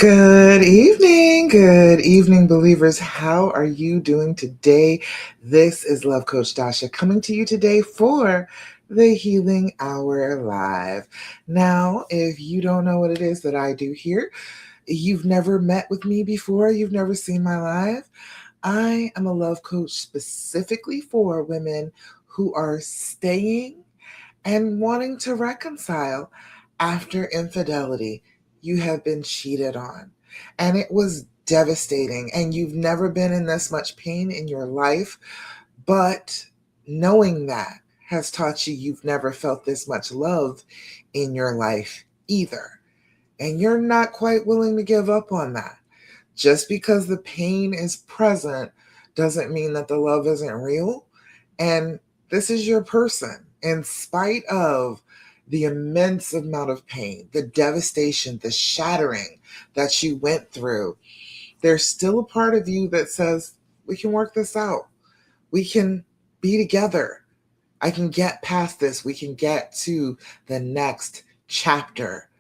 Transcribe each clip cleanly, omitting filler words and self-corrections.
Good evening, believers. How are you doing today? This is Love Coach Dasha coming to you today for the Healing Hour Live. Now, if you don't know what it is that I do here, you've never met with me before, you've never seen my live. I am a love coach specifically for women who are staying and wanting to reconcile after infidelity. You have been cheated on, and it was devastating, and you've never been in this much pain in your life. But knowing that has taught you you've never felt this much love in your life either. And you're not quite willing to give up on that. Just because the pain is present doesn't mean that the love isn't real. And this is your person, in spite of the immense amount of pain, the devastation, the shattering that you went through. There's still a part of you that says, we can work this out. We can be together. I can get past this. We can get to the next chapter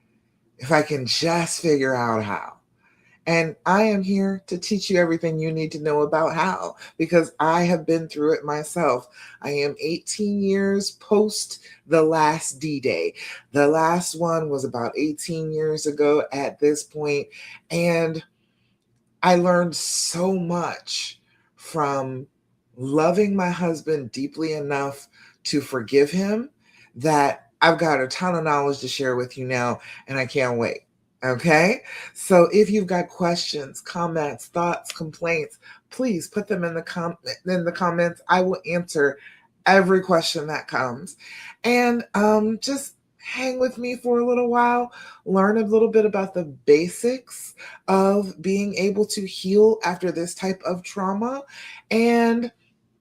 if I can just figure out how. And I am here to teach you everything you need to know about how, because I have been through it myself. I am 18 years post the last D-Day. The last one was about 18 years ago at this point, and I learned so much from loving my husband deeply enough to forgive him that I've got a ton of knowledge to share with you now, and I can't wait. Okay? So if you've got questions, comments, thoughts, complaints, please put them in the comments. I will answer every question that comes. And just hang with me for a little while, learn a little bit about the basics of being able to heal after this type of trauma, and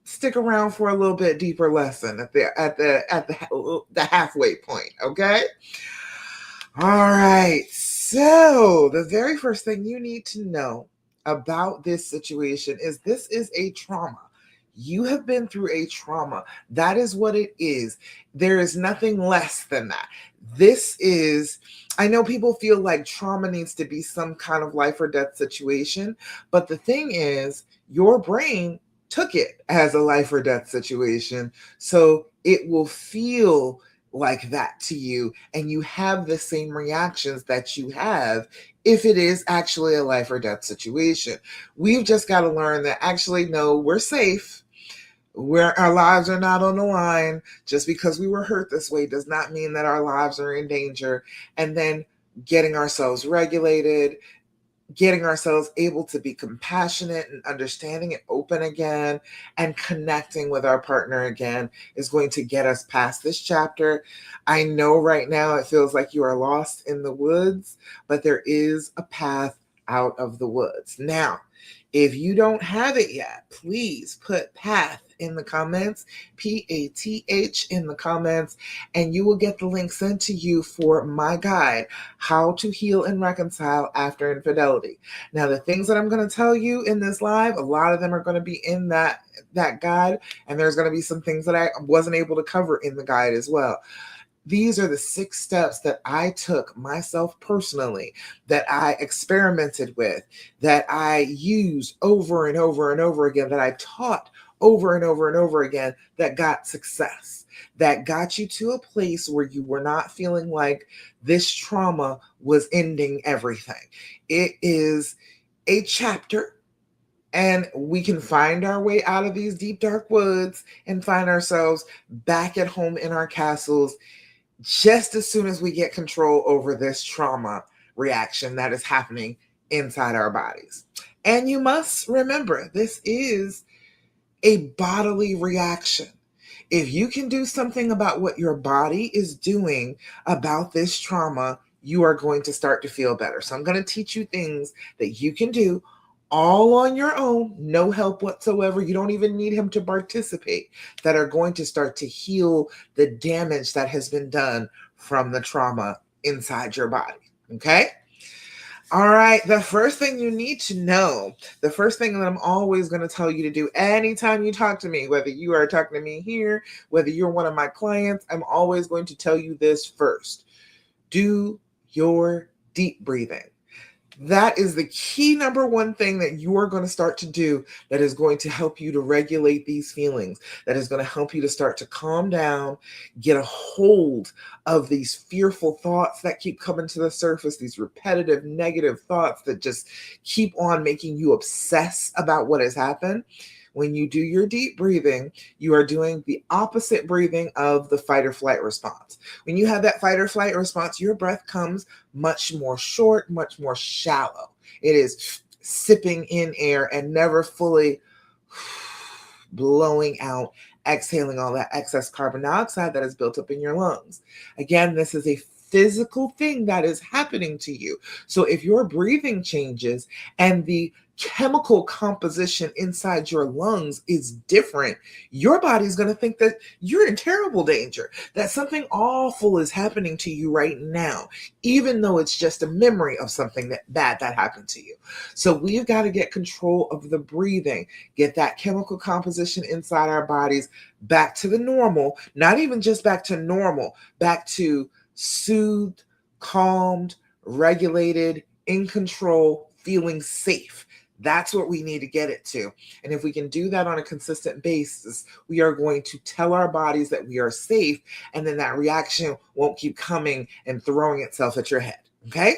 stick around for a little bit deeper lesson at the halfway point. Okay. All right. So the very first thing you need to know about this situation is this is a trauma. You have been through a trauma. That is what it is. There is nothing less than that. This is, I know people feel like trauma needs to be some kind of life or death situation, but the thing is, your brain took it as a life or death situation. So it will feel like that to you, and you have the same reactions that you have if it is actually a life or death situation. We've just got to learn that actually, no, we're safe. Our lives are not on the line. Just because we were hurt this way does not mean that our lives are in danger. And then getting ourselves regulated, getting ourselves able to be compassionate and understanding and open again, and connecting with our partner again is going to get us past this chapter. I know right now it feels like you are lost in the woods, but there is a path out of the woods. Now, if you don't have it yet, please put path in the comments, PATH in the comments, and you will get the link sent to you for my guide, How to Heal and Reconcile After Infidelity. Now, the things that I'm going to tell you in this live, a lot of them are going to be in that guide, and there's going to be some things that I wasn't able to cover in the guide as well. These are the 6 steps that I took myself personally, that I experimented with, that I used over and over and over again, that I taught over and over and over again, that got success, that got you to a place where you were not feeling like this trauma was ending everything. It is a chapter, and we can find our way out of these deep, dark woods and find ourselves back at home in our castles just as soon as we get control over this trauma reaction that is happening inside our bodies. And you must remember, this is a bodily reaction. If you can do something about what your body is doing about this trauma, you are going to start to feel better. So I'm going to teach you things that you can do all on your own, no help whatsoever. You don't even need him to participate, that are going to start to heal the damage that has been done from the trauma inside your body. Okay? All right, the first thing you need to know, the first thing that I'm always going to tell you to do anytime you talk to me, whether you are talking to me here, whether you're one of my clients, I'm always going to tell you this first. Do your deep breathing. That is the key number one thing that you are going to start to do that is going to help you to regulate these feelings, that is going to help you to start to calm down, get a hold of these fearful thoughts that keep coming to the surface, these repetitive negative thoughts that just keep on making you obsess about what has happened. When you do your deep breathing, you are doing the opposite breathing of the fight or flight response. When you have that fight or flight response, your breath comes much more short, much more shallow. It is sipping in air and never fully blowing out, exhaling all that excess carbon dioxide that is built up in your lungs. Again, this is a physical thing that is happening to you. So if your breathing changes and the chemical composition inside your lungs is different, your body's going to think that you're in terrible danger, that something awful is happening to you right now, even though it's just a memory of something that bad that happened to you. So we've got to get control of the breathing, get that chemical composition inside our bodies back to the normal, not even just back to normal, back to soothed, calmed, regulated, in control, feeling safe. That's what we need to get it to. And if we can do that on a consistent basis, we are going to tell our bodies that we are safe, and then that reaction won't keep coming and throwing itself at your head. Okay?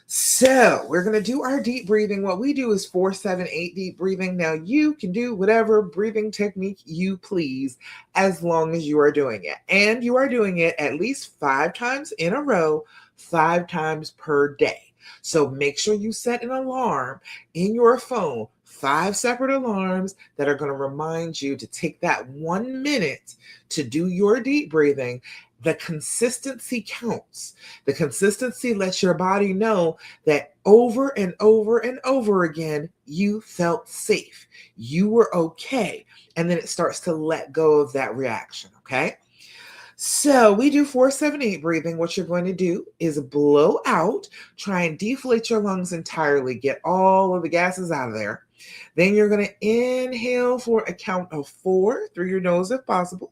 So we're going to do our deep breathing. What we do is 4, 7, 8 deep breathing. Now you can do whatever breathing technique you please as long as you are doing it. And you are doing it at least 5 times in a row, 5 times per day. So make sure you set an alarm in your phone, 5 separate alarms that are going to remind you to take that 1 minute to do your deep breathing. The consistency counts. The consistency lets your body know that over and over and over again, you felt safe. You were okay. And then it starts to let go of that reaction, okay? So we do 4, 7, 8 breathing. What you're going to do is blow out, try and deflate your lungs entirely, get all of the gases out of there. Then you're going to inhale for a count of 4 through your nose if possible.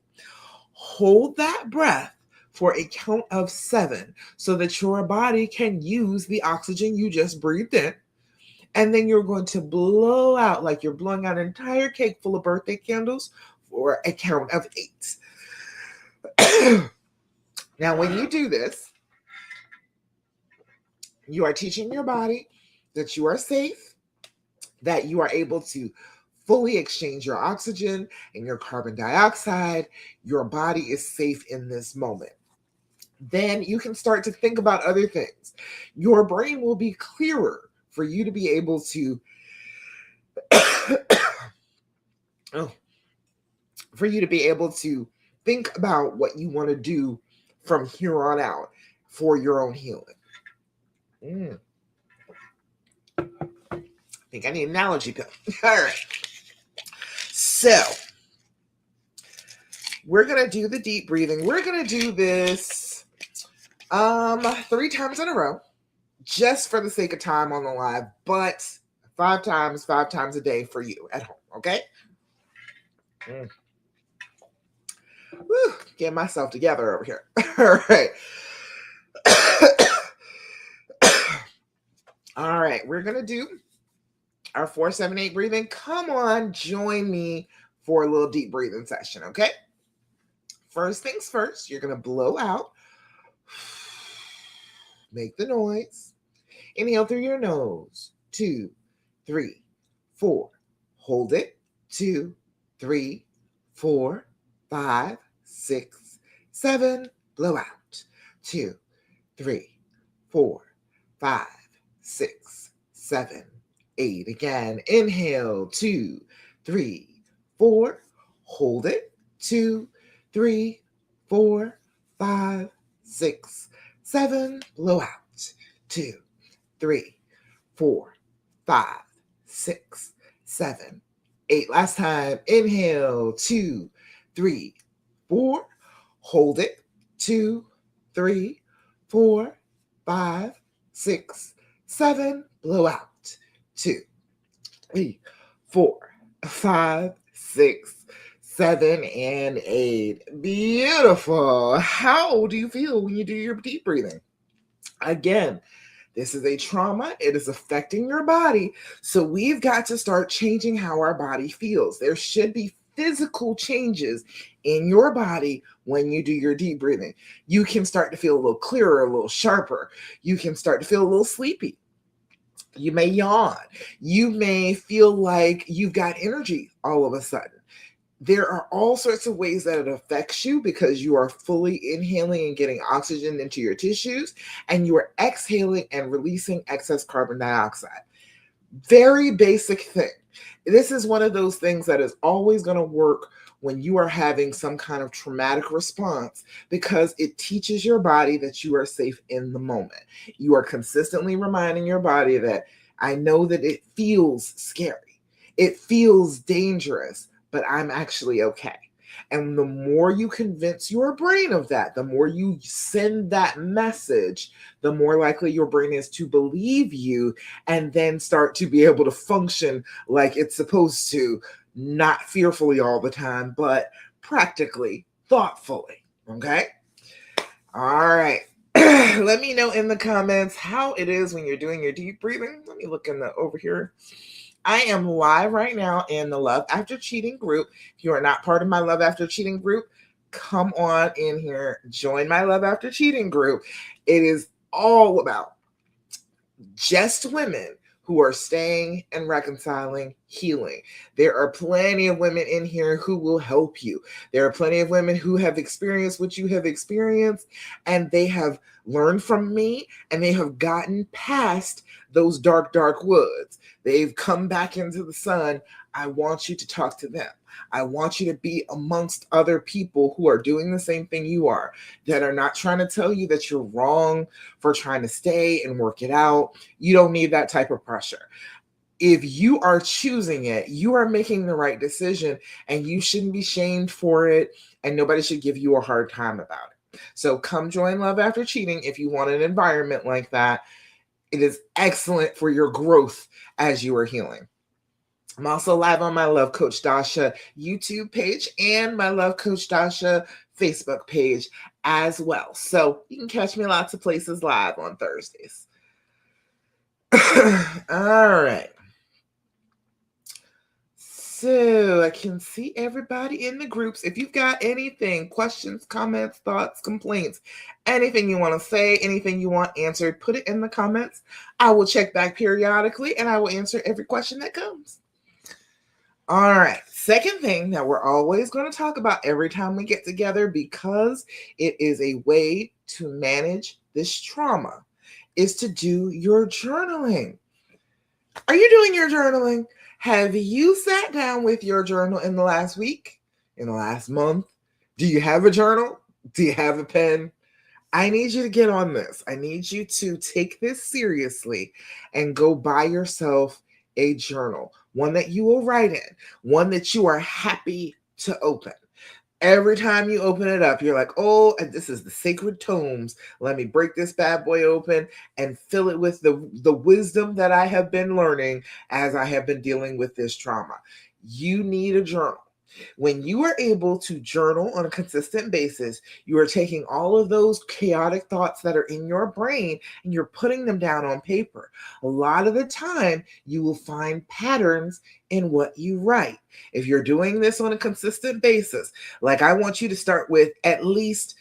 Hold that breath for a count of 7 so that your body can use the oxygen you just breathed in. And then you're going to blow out like you're blowing out an entire cake full of birthday candles for a count of 8. Now, when you do this, you are teaching your body that you are safe, that you are able to fully exchange your oxygen and your carbon dioxide. Your body is safe in this moment. Then you can start to think about other things. Your brain will be clearer for you to be able to for you to be able to think about what you want to do from here on out for your own healing. I think I need an allergy pill. All right. So we're going to do the deep breathing. We're going to do this 3 times in a row, just for the sake of time on the live, but 5 times a day for you at home, okay? Woo, get myself together over here. All right. All right, we're going to do our 4, 7, 8 breathing. Come on, join me for a little deep breathing session, okay? First things first, you're going to blow out. Make the noise. Inhale through your nose. 2, 3, 4. Hold it. 2, 3, 4, 5, 6, 7. Blow out. 2, 3, 4, 5, 6, 7, 8. Again. Inhale. 2, 3, 4. Hold it. 2, 3, 4, 5, 6, 7. Blow out. 2, 3, 4, 5, 6, 7, 8. Last time. Inhale. 2, 3, 4. Hold it. 2, 3, 4, 5, 6, 7. Blow out. 2, 3, 4, 5, 6, 7, and 8. Beautiful. How do you feel when you do your deep breathing? Again, This is a trauma. It is affecting your body. So we've got to start changing how our body feels. There should be physical changes in your body when you do your deep breathing. You can start to feel a little clearer, a little sharper. You can start to feel a little sleepy. You may yawn. You may feel like you've got energy all of a sudden. There are all sorts of ways that it affects you because you are fully inhaling and getting oxygen into your tissues, and you are exhaling and releasing excess carbon dioxide. Very basic thing. This is one of those things that is always going to work when you are having some kind of traumatic response because it teaches your body that you are safe in the moment. You are consistently reminding your body that I know that it feels scary, it feels dangerous, but I'm actually okay. And the more you convince your brain of that, the more you send that message, the more likely your brain is to believe you and then start to be able to function like it's supposed to, not fearfully all the time, but practically, thoughtfully. Okay? All right. Let me know in the comments how it is when you're doing your deep breathing. Let me look in the over here. I am live right now in the Love After Cheating group. If you are not part of my Love After Cheating group, come on in here, join my Love After Cheating group. It is all about just women who are staying and reconciling, healing. There are plenty of women in here who will help you. There are plenty of women who have experienced what you have experienced, and they have learned from me, and they have gotten past those dark, dark woods. They've come back into the sun. I want you to talk to them. I want you to be amongst other people who are doing the same thing you are, that are not trying to tell you that you're wrong for trying to stay and work it out. You don't need that type of pressure. If you are choosing it, you are making the right decision, and you shouldn't be shamed for it, and nobody should give you a hard time about it. So come join Love After Cheating if you want an environment like that. It is excellent for your growth as you are healing. I'm also live on my Love Coach Dasha YouTube page and my Love Coach Dasha Facebook page as well. So you can catch me lots of places live on Thursdays. All right. So I can see everybody in the groups. If you've got anything, questions, comments, thoughts, complaints, anything you want to say, anything you want answered, put it in the comments. I will check back periodically and I will answer every question that comes. All right. Second thing that we're always going to talk about every time we get together, because it is a way to manage this trauma, is to do your journaling. Are you doing your journaling? Have you sat down with your journal in the last week? In the last month? Do you have a journal? Do you have a pen? I need you to get on this. I need you to take this seriously and go buy yourself a journal, one that you will write in, one that you are happy to open. Every time you open it up, you're like, oh, this is the sacred tomes. Let me break this bad boy open and fill it with the wisdom that I have been learning as I have been dealing with this trauma. You need a journal. When you are able to journal on a consistent basis, you are taking all of those chaotic thoughts that are in your brain and you're putting them down on paper. A lot of the time, you will find patterns in what you write. If you're doing this on a consistent basis, like I want you to start with at least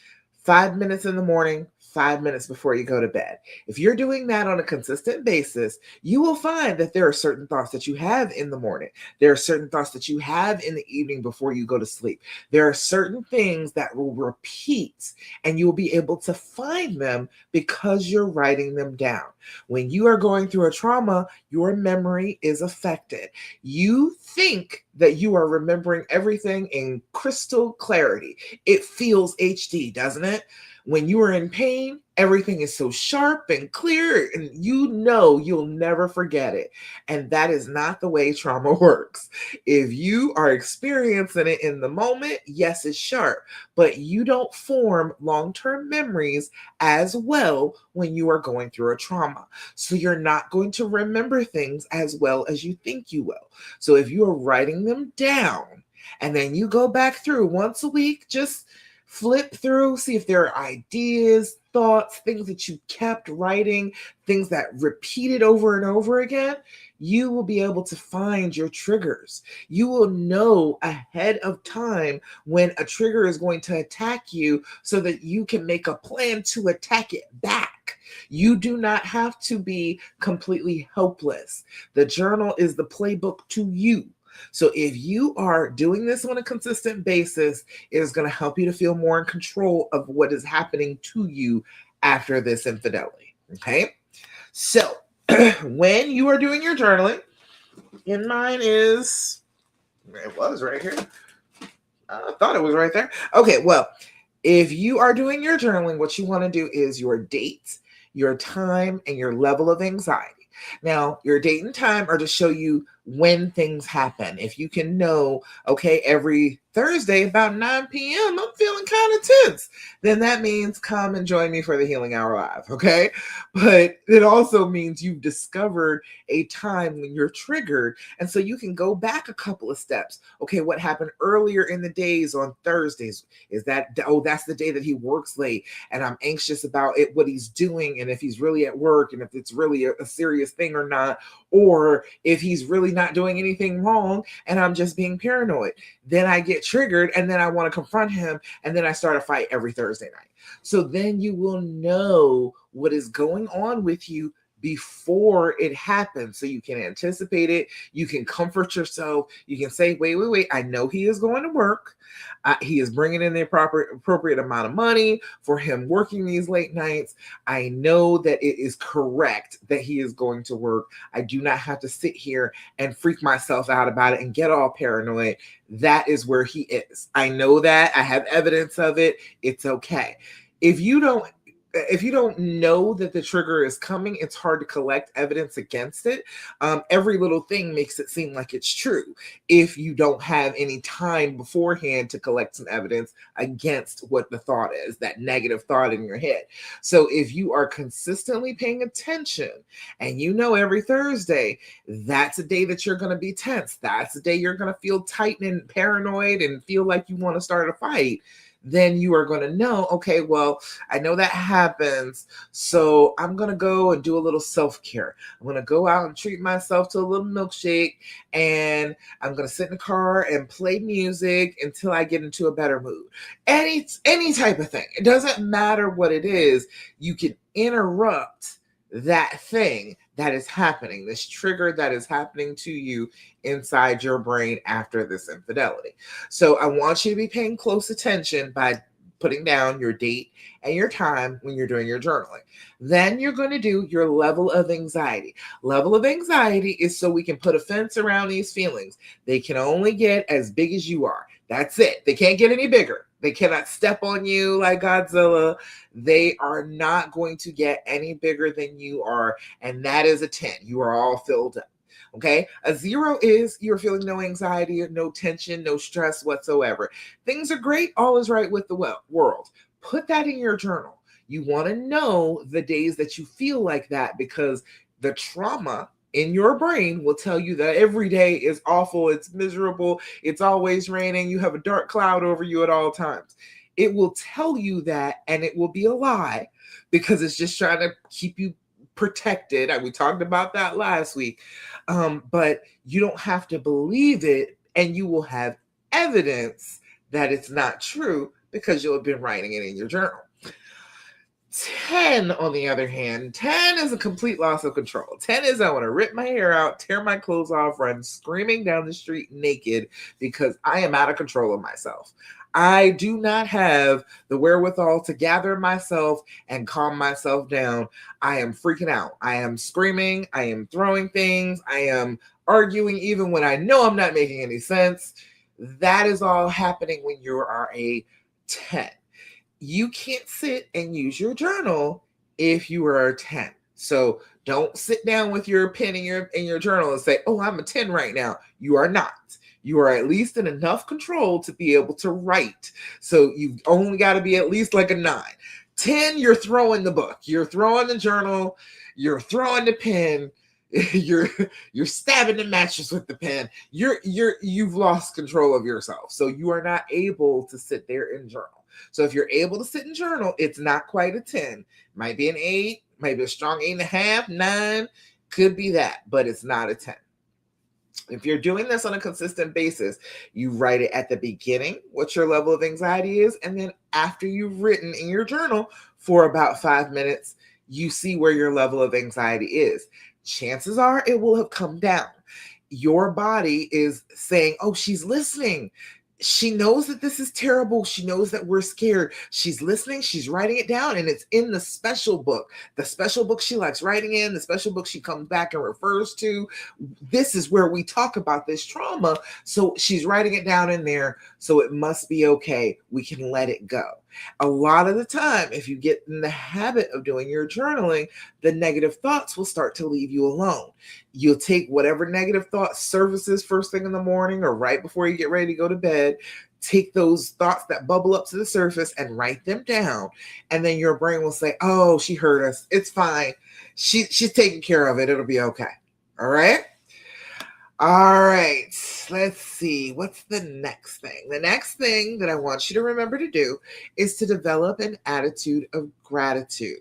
5 minutes in the morning, 5 minutes before you go to bed. If you're doing that on a consistent basis, you will find that there are certain thoughts that you have in the morning. There are certain thoughts that you have in the evening before you go to sleep. There are certain things that will repeat, and you will be able to find them because you're writing them down. When you are going through a trauma, your memory is affected. You think that you are remembering everything in crystal clarity. It feels HD, doesn't it? When you are in pain, everything is so sharp and clear, and you know you'll never forget it. And that is not the way trauma works. If you are experiencing it in the moment, yes, it's sharp, but you don't form long-term memories as well when you are going through a trauma. So you're not going to remember things as well as you think you will. So if you are writing them down and then you go back through once a week, just Flip through, see if there are ideas, thoughts, things that you kept writing, things that repeated over and over again. You will be able to find your triggers. You will know ahead of time when a trigger is going to attack you so that you can make a plan to attack it back. You do not have to be completely helpless. The journal is the playbook to you. So if you are doing this on a consistent basis, it is going to help you to feel more in control of what is happening to you after this infidelity. Okay. So when you are doing your journaling, and mine is, it was right here. I thought it was right there. Okay. Well, if you are doing your journaling, what you want to do is your date, your time, and your level of anxiety. Now, your date and time are to show you when things happen. If you can know, okay, every Thursday about 9 p.m., I'm feeling kind of tense, then that means come and join me for the Healing Hour Live, okay? But it also means you've discovered a time when you're triggered. And so you can go back a couple of steps. Okay, what happened earlier in the days on Thursdays? Is that, oh, that's the day that he works late and I'm anxious about it, what he's doing, and if he's really at work and if it's really a serious thing or not, or if he's really not doing anything wrong and I'm just being paranoid. Then I get triggered and then I want to confront him and then I start a fight every Thursday night. So then you will know what is going on with you before it happens, so you can anticipate it. You can comfort yourself. You can say, wait, I know he is going to work. He is bringing in the appropriate amount of money for him working these late nights. I know that it is correct that he is going to work. I do not have to sit here and freak myself out about it and get all paranoid. That is where he is. I know that. I have evidence of it. It's okay. If you don't know that the trigger is coming, it's hard to collect evidence against it. Every little thing makes it seem like it's true if you don't have any time beforehand to collect some evidence against what the thought is, that negative thought in your head. So if you are consistently paying attention and you know every Thursday, that's a day that you're going to be tense. That's the day you're going to feel tight and paranoid and feel like you want to start a fight. Then you are going to know, okay, well, I know that happens. So I'm going to go and do a little self-care. I'm going to go out and treat myself to a little milkshake. And I'm going to sit in the car and play music until I get into a better mood. Any type of thing. It doesn't matter what it is. You can interrupt that thing that is happening, this trigger that is happening to you inside your brain after this infidelity. So I want you to be paying close attention by putting down your date and your time when you're doing your journaling. Then you're going to do your level of anxiety. Level of anxiety is so we can put a fence around these feelings. They can only get as big as you are. That's it. They can't get any bigger. They cannot step on you like Godzilla. They are not going to get any bigger than you are. And that is a 10. You are all filled up. Okay. A 0 is you're feeling no anxiety, no tension, no stress whatsoever. Things are great. All is right with the world. Put that in your journal. You want to know the days that you feel like that, because the trauma in your brain will tell you that every day is awful. It's miserable. It's always raining. You have a dark cloud over you at all times. It will tell you that, and it will be a lie because it's just trying to keep you protected. We talked about that last week. But you don't have to believe it, and you will have evidence that it's not true because you'll have been writing it in your journal. 10, on the other hand, 10 is a complete loss of control. 10 is I want to rip my hair out, tear my clothes off, run screaming down the street naked because I am out of control of myself. I do not have the wherewithal to gather myself and calm myself down. I am freaking out. I am screaming. I am throwing things. I am arguing even when I know I'm not making any sense. That is all happening when you are a 10. You can't sit and use your journal if you are a 10. So don't sit down with your pen in your journal and say, oh, I'm a 10 right now. You are not. You are at least in enough control to be able to write. So you've only got to be at least like a 9. 10, you're throwing the book. You're throwing the journal. You're throwing the pen. You're stabbing the mattress with the pen. You've lost control of yourself. So you are not able to sit there and journal. So if you're able to sit and journal, it's not quite a 10. Might be an 8, maybe a strong 8.5, 9, could be that, but it's not a 10. If you're doing this on a consistent basis, you write it at the beginning, what your level of anxiety is, and then after you've written in your journal for about 5 minutes, you see where your level of anxiety is. Chances are it will have come down. Your body is saying, oh, she's listening. She knows that this is terrible. She knows that we're scared. She's listening. She's writing it down, and it's in the special book she likes writing in, the special book she comes back and refers to. This is where we talk about this trauma. So she's writing it down in there. So it must be okay. We can let it go. A lot of the time, if you get in the habit of doing your journaling, the negative thoughts will start to leave you alone. You'll take whatever negative thought surfaces first thing in the morning or right before you get ready to go to bed, take those thoughts that bubble up to the surface and write them down. And then your brain will say, oh, she heard us. It's fine. She's taking care of it. It'll be okay. All right. All right, let's see. What's the next thing? The next thing that I want you to remember to do is to develop an attitude of gratitude.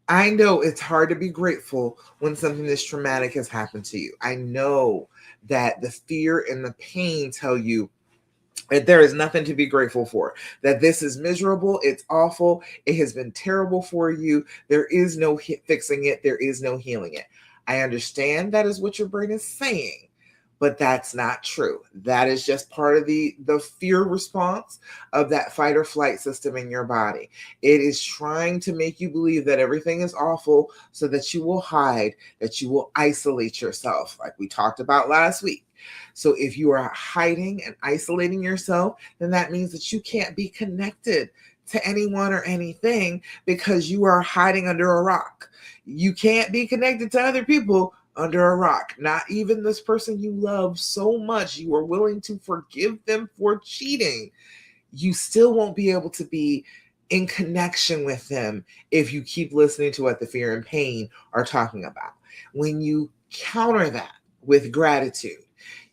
I know it's hard to be grateful when something this traumatic has happened to you. I know that the fear and the pain tell you that there is nothing to be grateful for, that this is miserable, it's awful, it has been terrible for you. There is no fixing it, there is no healing it. I understand that is what your brain is saying, but that's not true. That is just part of the fear response of that fight or flight system in your body. It is trying to make you believe that everything is awful so that you will hide, that you will isolate yourself, like we talked about last week. So if you are hiding and isolating yourself, then that means that you can't be connected to anyone or anything because you are hiding under a rock. You can't be connected to other people under a rock. Not even this person you love so much you are willing to forgive them for cheating. You still won't be able to be in connection with them if you keep listening to what the fear and pain are talking about. When you counter that with gratitude,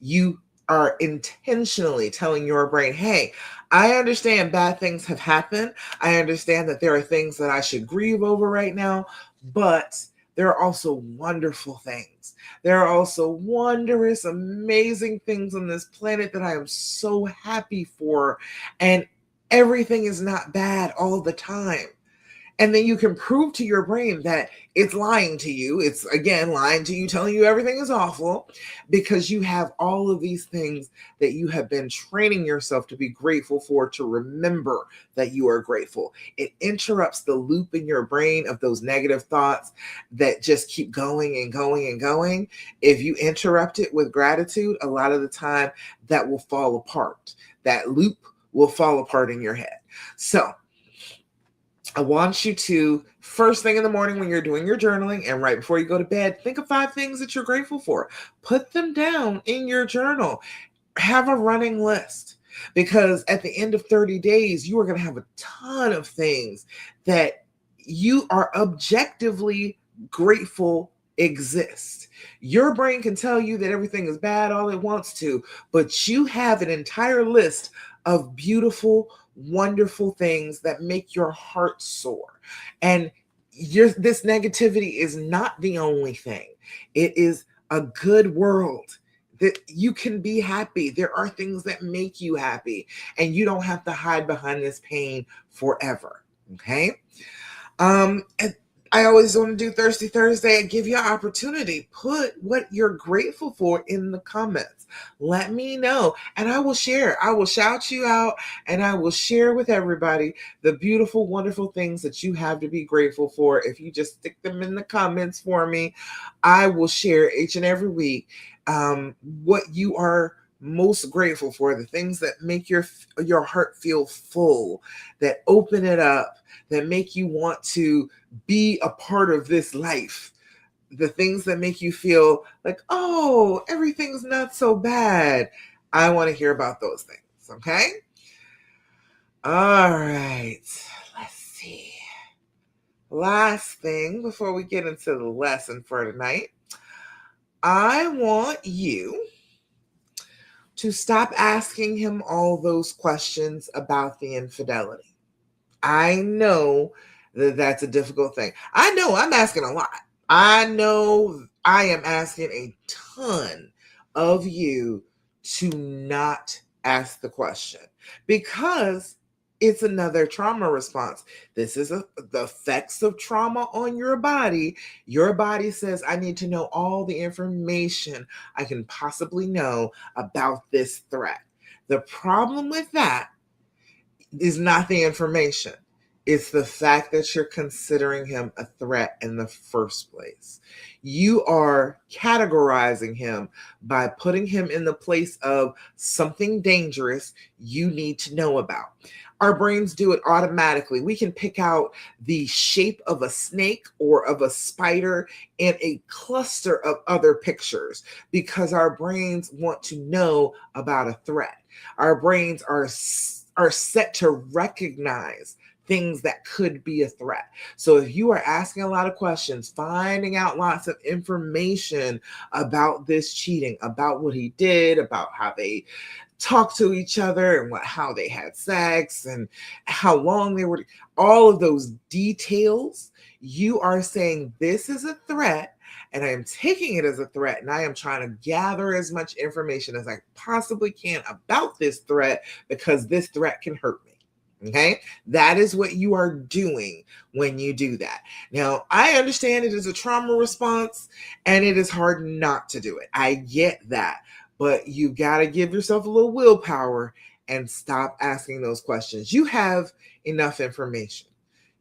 you are intentionally telling your brain, hey, I understand bad things have happened. I understand that there are things that I should grieve over right now, but there are also wonderful things. There are also wondrous, amazing things on this planet that I am so happy for. And everything is not bad all the time. And then you can prove to your brain that it's lying to you. It's, again, lying to you, telling you everything is awful because you have all of these things that you have been training yourself to be grateful for, to remember that you are grateful. It interrupts the loop in your brain of those negative thoughts that just keep going and going and going. If you interrupt it with gratitude, a lot of the time that will fall apart. That loop will fall apart in your head. So, I want you to, first thing in the morning when you're doing your journaling and right before you go to bed, think of 5 things that you're grateful for. Put them down in your journal. Have a running list because at the end of 30 days, you are going to have a ton of things that you are objectively grateful exist. Your brain can tell you that everything is bad all it wants to, but you have an entire list of beautiful, wonderful things that make your heart soar. And this negativity is not the only thing. It is a good world that you can be happy. There are things that make you happy, and you don't have to hide behind this pain forever. Okay. And I always want to do Thirsty Thursday. I give you an opportunity. Put what you're grateful for in the comments. Let me know, and I will share. I will shout you out, and I will share with everybody the beautiful, wonderful things that you have to be grateful for. If you just stick them in the comments for me, I will share each and every week what you are most grateful for, the things that make your heart feel full, that open it up, that make you want to be a part of this life, the things that make you feel like, oh, everything's not so bad. I want to hear about those things. Okay. All right, let's see. Last thing before we get into the lesson for tonight, I want you to stop asking him all those questions about the infidelity. I know that that's a difficult thing. I know I'm asking a lot. I know I am asking a ton of you to not ask the question because it's another trauma response. This is the effects of trauma on your body. Your body says, I need to know all the information I can possibly know about this threat. The problem with that is not the information. It's the fact that you're considering him a threat in the first place. You are categorizing him by putting him in the place of something dangerous you need to know about. Our brains do it automatically. We can pick out the shape of a snake or of a spider and a cluster of other pictures because our brains want to know about a threat. Our brains are set to recognize things that could be a threat. So if you are asking a lot of questions, finding out lots of information about this cheating, about what he did, about how they talked to each other and how they had sex and how long they were, all of those details, you are saying this is a threat and I am taking it as a threat and I am trying to gather as much information as I possibly can about this threat because this threat can hurt me. Okay, that is what you are doing when you do that. Now, I understand it is a trauma response and it is hard not to do it. I get that, but you got to give yourself a little willpower and stop asking those questions. You have enough information.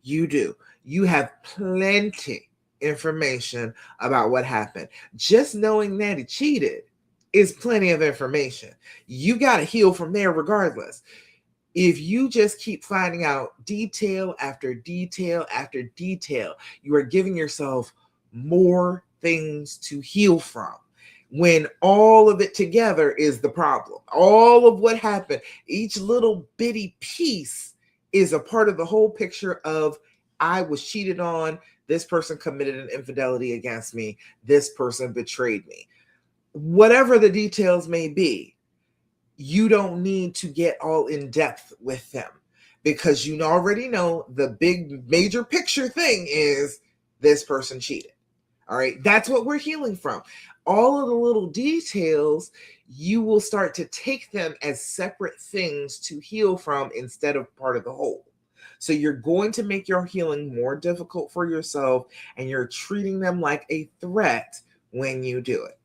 You do. You have plenty information about what happened. Just knowing that he cheated is plenty of information. You got to heal from there regardless. If you just keep finding out detail after detail after detail, you are giving yourself more things to heal from. When all of it together is the problem, all of what happened, each little bitty piece is a part of the whole picture of I was cheated on, this person committed an infidelity against me, this person betrayed me. Whatever the details may be, you don't need to get all in depth with them because you already know the big major picture thing is this person cheated. All right. That's what we're healing from. All of the little details, you will start to take them as separate things to heal from instead of part of the whole. So you're going to make your healing more difficult for yourself and you're treating them like a threat when you do it.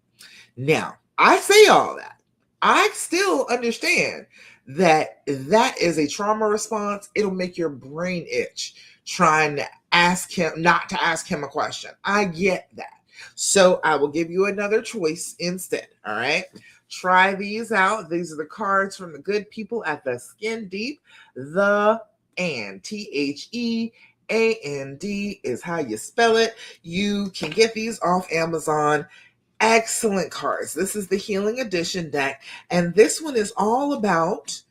Now, I say all that. I still understand that that is a trauma response. It'll make your brain itch trying to ask him, not to ask him a question. I get that. So I will give you another choice instead. All right. Try these out. These are the cards from the good people at the Skin Deep. The and THEAND is how you spell it. You can get these off Amazon. Excellent cards. This is the Healing Edition deck, and this one is all about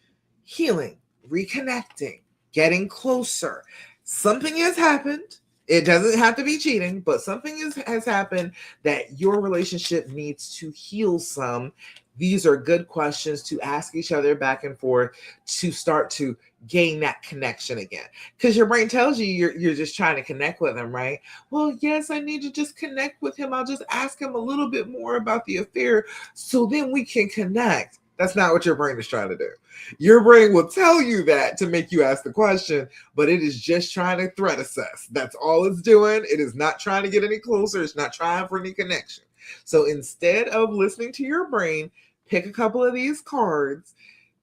healing, reconnecting, getting closer. Something has happened. It doesn't have to be cheating, but something has happened that your relationship needs to heal some. These are good questions to ask each other back and forth to start to gain that connection again. Because your brain tells you you're just trying to connect with them, right? Well, yes, I need to just connect with him. I'll just ask him a little bit more about the affair so then we can connect. That's not what your brain is trying to do. Your brain will tell you that to make you ask the question, but it is just trying to threat assess. That's all it's doing. It is not trying to get any closer. It's not trying for any connection. So instead of listening to your brain, pick a couple of these cards,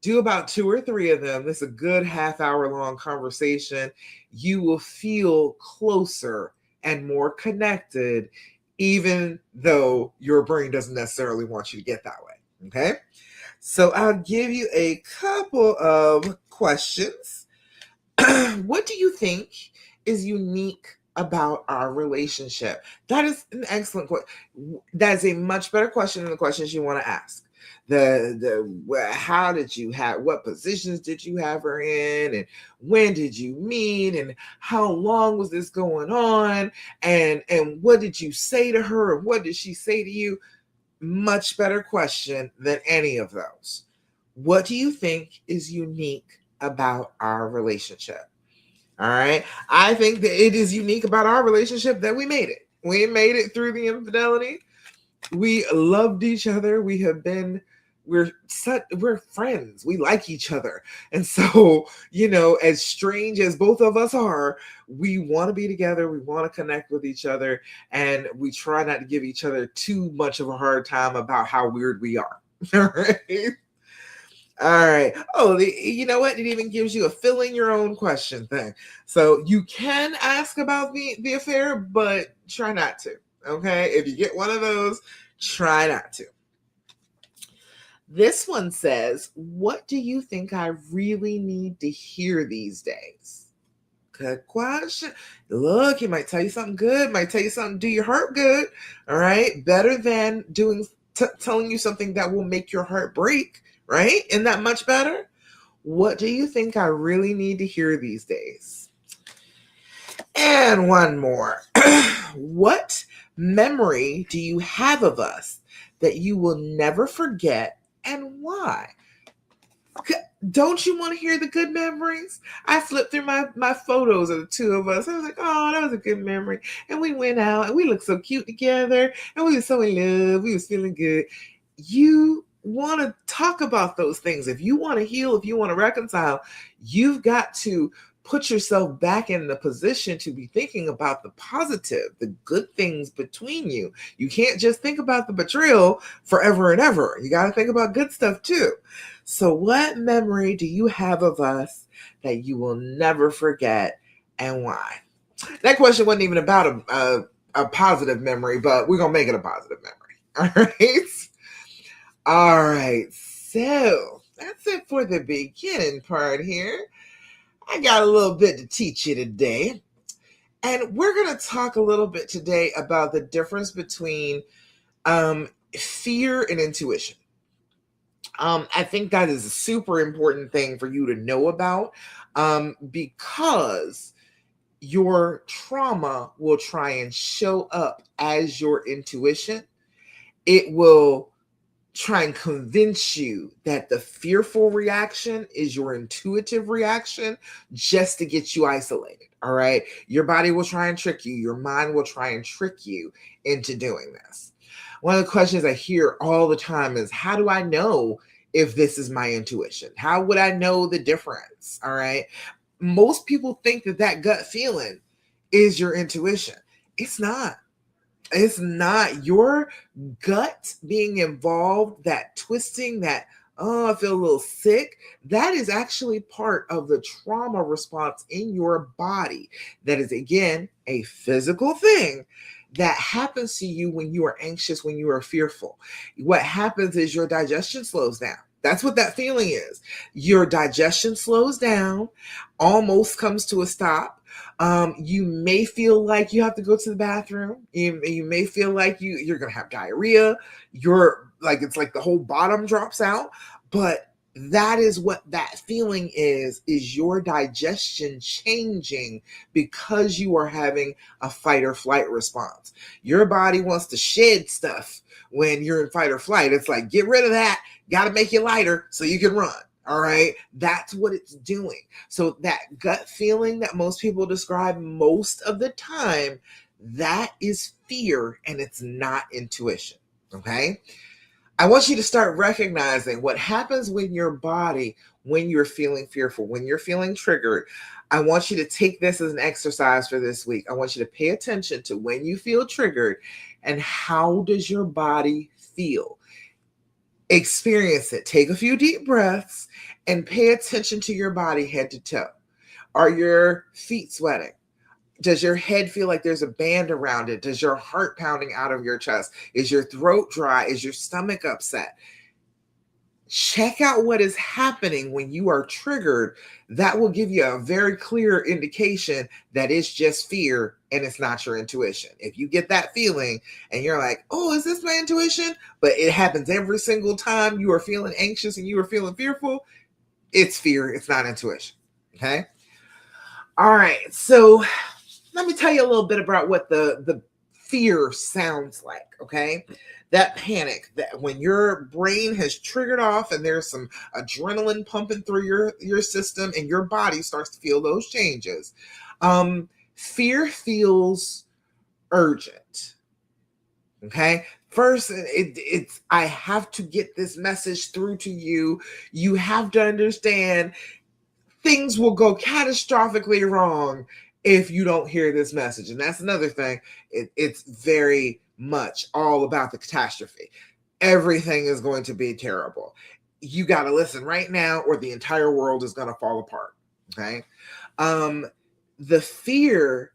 do about 2 or 3 of them. This is a good half-hour long conversation. You will feel closer and more connected, even though your brain doesn't necessarily want you to get that way. Okay? So I'll give you a couple of questions. What do you think is unique about our relationship? That is an excellent question. That is a much better question than the questions you want to ask. How did you have, what positions did you have her in, and when did you meet, and how long was this going on, and what did you say to her, and what did she say to you? Much better question than any of those. What do you think is unique about our relationship? All right. I think that it is unique about our relationship that we made it. We made it through the infidelity. We loved each other. We're friends. We like each other. And so, as strange as both of us are, we want to be together. We want to connect with each other. And we try not to give each other too much of a hard time about how weird we are. All right. All right. Oh, you know what? It even gives you a fill in your own question thing. So you can ask about the affair, but try not to. Okay. If you get one of those, try not to. This one says, "What do you think I really need to hear these days?" Good question. Look, he might tell you something good, might tell you something do your heart good. All right. Better than telling you something that will make your heart break, right? Isn't that much better? What do you think I really need to hear these days? And one more. What memory do you have of us that you will never forget, and why? Don't you want to hear the good memories? I flipped through my photos of the two of us. I was like, oh, that was a good memory. And we went out and we looked so cute together and we were so in love. We was feeling good. You want to talk about those things. If you want to heal, if you want to reconcile, you've got to put yourself back in the position to be thinking about the positive, the good things between you. You can't just think about the betrayal forever and ever. You got to think about good stuff too. So, what memory do you have of us that you will never forget, and why? That question wasn't even about a positive memory, but we're going to make it a positive memory. All right. All right. So, that's it for the beginning part here. I got a little bit to teach you today. And we're going to talk a little bit today about the difference between fear and intuition. I think that is a super important thing for you to know about, because your trauma will try and show up as your intuition. It will try and convince you that the fearful reaction is your intuitive reaction just to get you isolated. All right. Your body will try and trick you. Your mind will try and trick you into doing this. One of the questions I hear all the time is, how do I know if this is my intuition? How would I know the difference? All right. Most people think that gut feeling is your intuition. It's not. It's not. Your gut being involved, that twisting, that, oh, I feel a little sick, that is actually part of the trauma response in your body. That is, again, a physical thing that happens to you when you are anxious, when you are fearful. What happens is your digestion slows down. That's what that feeling is. Your digestion slows down, almost comes to a stop. You may feel like you have to go to the bathroom. You may feel like you're gonna have diarrhea. You're like, it's like the whole bottom drops out. But that is what that feeling is your digestion changing because you are having a fight or flight response. Your body wants to shed stuff when you're in fight or flight. It's like, get rid of that, got to make you lighter so you can run. All right. That's what it's doing. So that gut feeling that most people describe most of the time, that is fear, and it's not intuition. Okay. I want you to start recognizing what happens when your body, when you're feeling fearful, when you're feeling triggered. I want you to take this as an exercise for this week. I want you to pay attention to when you feel triggered and how does your body feel. Experience it. Take a few deep breaths and pay attention to your body head to toe. Are your feet sweating? Does your head feel like there's a band around it? Does your heart pounding out of your chest? Is your throat dry? Is your stomach upset? Check out what is happening when you are triggered. That will give you a very clear indication that it's just fear and it's not your intuition. If you get that feeling and you're like, oh, is this my intuition? But it happens every single time you are feeling anxious and you are feeling fearful, it's fear, it's not intuition. Okay. All right. So let me tell you a little bit about what the fear sounds like, okay? That panic, that when your brain has triggered off and there's some adrenaline pumping through your system and your body starts to feel those changes. Fear feels urgent. Okay. First, it's I have to get this message through to you. You have to understand things will go catastrophically wrong if you don't hear this message. And that's another thing. It's very much all about the catastrophe. Everything is going to be terrible. You got to listen right now, or the entire world is going to fall apart. Okay. Um, the fear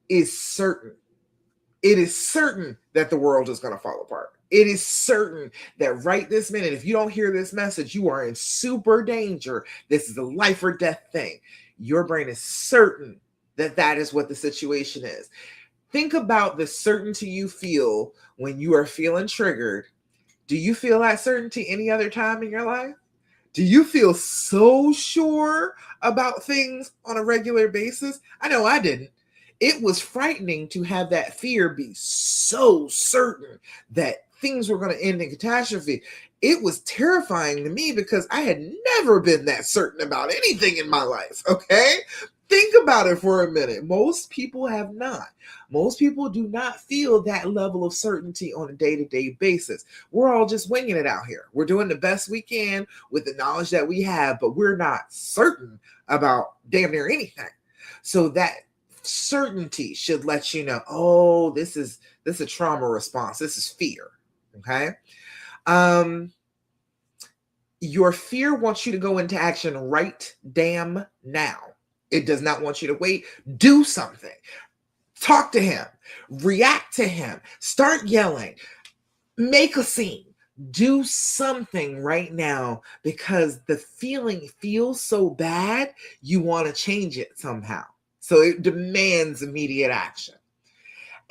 is certain. It is certain that the world is going to fall apart. It is certain that right this minute, if you don't hear this message, you are in super danger. This is a life or death thing. Your brain is certain that that is what the situation is. Think about the certainty you feel when you are feeling triggered. Do you feel that certainty any other time in your life? Do you feel so sure about things on a regular basis? I know I didn't. It was frightening to have that fear be so certain that things were going to end in catastrophe. It was terrifying to me because I had never been that certain about anything in my life. Okay. Think about it for a minute. Most people have not. Most people do not feel that level of certainty on a day-to-day basis. We're all just winging it out here. We're doing the best we can with the knowledge that we have, but we're not certain about damn near anything. So that certainty should let you know, oh, this is a trauma response. This is fear. Okay. Your fear wants you to go into action right damn now. It does not want you to wait. Do something. Talk to him. React to him. Start yelling. Make a scene. Do something right now because the feeling feels so bad, you want to change it somehow. So it demands immediate action.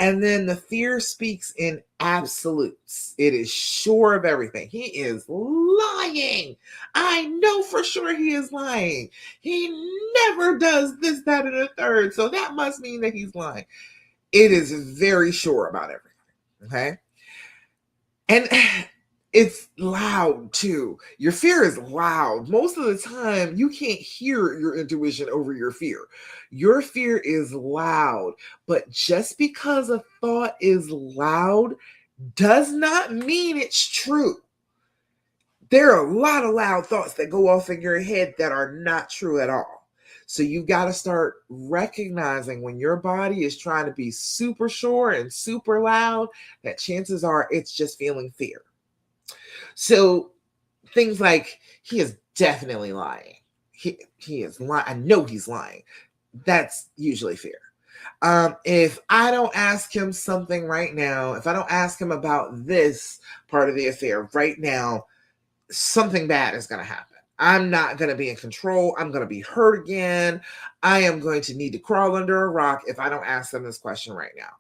And then the fear speaks in absolutes. It is sure of everything. He is lying. I know for sure he is lying. He never does this, that, and a third. So that must mean that he's lying. It is very sure about everything. Okay. And it's loud too. Your fear is loud. Most of the time, you can't hear your intuition over your fear. Your fear is loud. But just because a thought is loud does not mean it's true. There are a lot of loud thoughts that go off in your head that are not true at all. So you got to start recognizing when your body is trying to be super sure and super loud, that chances are it's just feeling fear. So things like, he is definitely lying. He is lying. I know he's lying. That's usually fear. If I don't ask him something right now, if I don't ask him about this part of the affair right now, something bad is going to happen. I'm not going to be in control. I'm going to be hurt again. I am going to need to crawl under a rock if I don't ask them this question right now.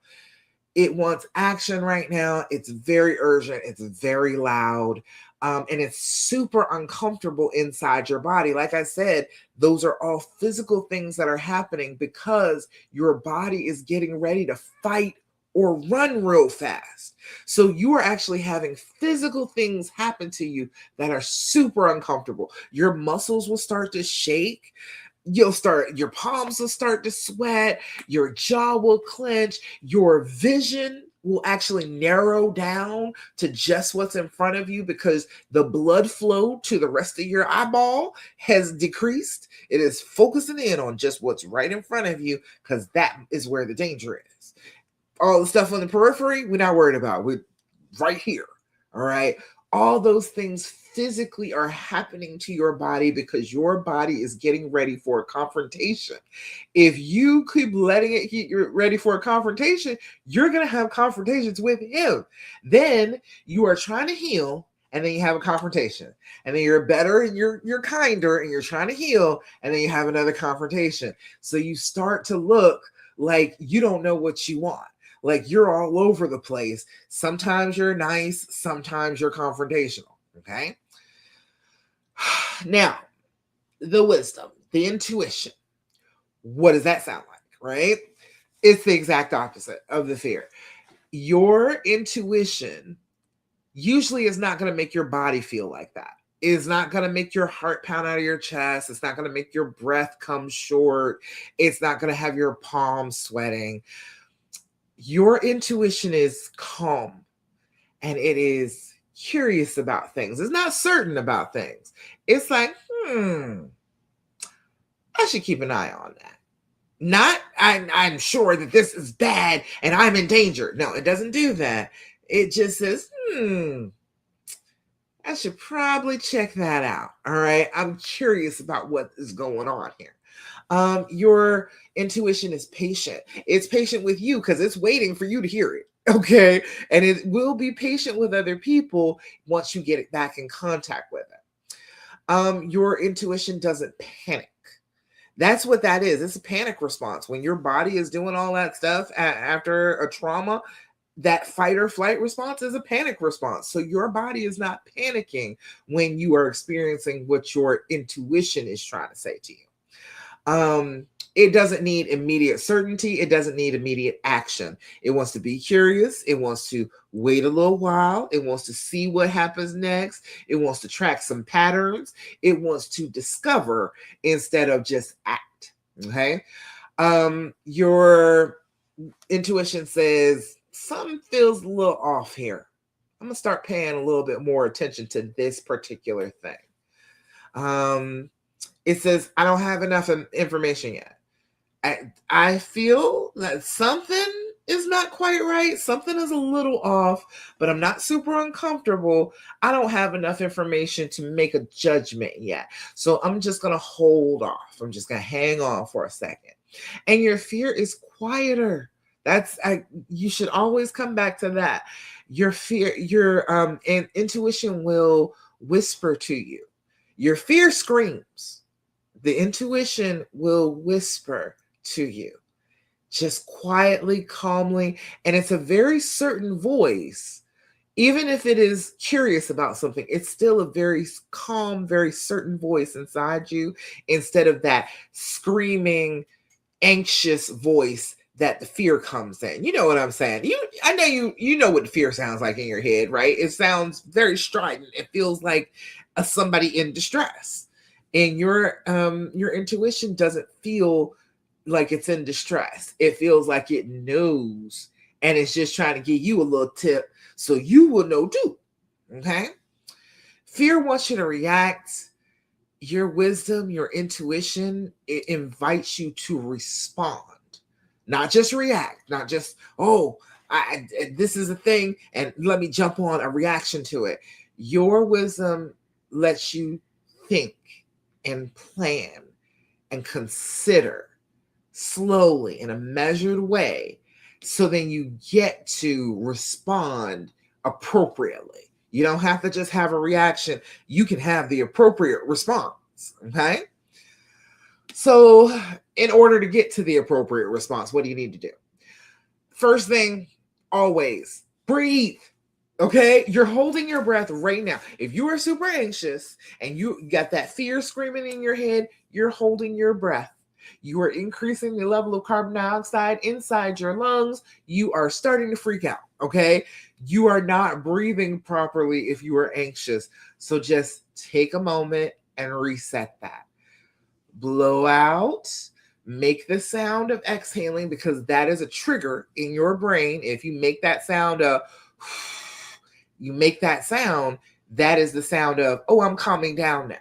It wants action right now. It's very urgent. It's very loud. And it's super uncomfortable inside your body. Like I said, those are all physical things that are happening because your body is getting ready to fight or run real fast. So you are actually having physical things happen to you that are super uncomfortable. Your muscles will start to shake. Your palms will start to sweat, your jaw will clench, your vision will actually narrow down to just what's in front of you because the blood flow to the rest of your eyeball has decreased. It is focusing in on just what's right in front of you because that is where the danger is. All the stuff on the periphery, we're not worried about. We're right here. All right. All those things physically are happening to your body because your body is getting ready for a confrontation. If you keep letting it get ready for a confrontation, you're going to have confrontations with him. Then you are trying to heal, and then you have a confrontation. And then you're better and you're kinder and you're trying to heal, and then you have another confrontation. So you start to look like you don't know what you want. Like you're all over the place. Sometimes you're nice, sometimes you're confrontational. Okay. Now, the wisdom, the intuition. What does that sound like? Right? It's the exact opposite of the fear. Your intuition usually is not going to make your body feel like that. It's not going to make your heart pound out of your chest. It's not going to make your breath come short. It's not going to have your palms sweating. Your intuition is calm and it is curious about things. It's not certain about things. It's like, I should keep an eye on that. Not, I'm sure that this is bad and I'm in danger. No, it doesn't do that. It just says, I should probably check that out. All right. I'm curious about what is going on here. Your intuition is patient. It's patient with you because it's waiting for you to hear it. Okay. And it will be patient with other people once you get it back in contact with it. Your intuition doesn't panic. That's what that is. It's a panic response. When your body is doing all that stuff after a trauma, that fight or flight response is a panic response. So your body is not panicking when you are experiencing what your intuition is trying to say to you. It doesn't need immediate certainty. It doesn't need immediate action. It wants to be curious. It wants to wait a little while. It wants to see what happens next. It wants to track some patterns. It wants to discover instead of just act. Okay. Your intuition says something feels a little off here. I'm gonna start paying a little bit more attention to this particular thing. It says I don't have enough information yet. I feel that something is not quite right. Something is a little off, but I'm not super uncomfortable. I don't have enough information to make a judgment yet. So I'm just going to hold off. I'm just going to hang on for a second. And your fear is quieter. You should always come back to that. Your fear, your intuition will whisper to you. Your fear screams. The intuition will whisper to you, just quietly, calmly, and it's a very certain voice. Even if it is curious about something, it's still a very calm, very certain voice inside you, instead of that screaming, anxious voice that the fear comes in. You know what I'm saying? I know you know what the fear sounds like in your head, right? It sounds very strident. It feels like somebody in distress. And your intuition doesn't feel like it's in distress. It feels like it knows, and it's just trying to give you a little tip so you will know too. Okay? Fear wants you to react. Your wisdom, your intuition, it invites you to respond, not just react, not just, this is a thing and let me jump on a reaction to it. Your wisdom lets you think and plan and consider slowly in a measured way, so then you get to respond appropriately. You don't have to just have a reaction. You can have the appropriate response. Okay. So in order to get to the appropriate response, what do you need to do? First thing, always breathe. Okay, you're holding your breath right now. If you are super anxious and you got that fear screaming in your head, you're holding your breath. You are increasing the level of carbon dioxide inside your lungs. You are starting to freak out. Okay, you are not breathing properly if you are anxious. So just take a moment and reset that. Blow out. Make the sound of exhaling, because that is a trigger in your brain. If you make that sound of you make that sound, that is the sound of, oh, I'm calming down now.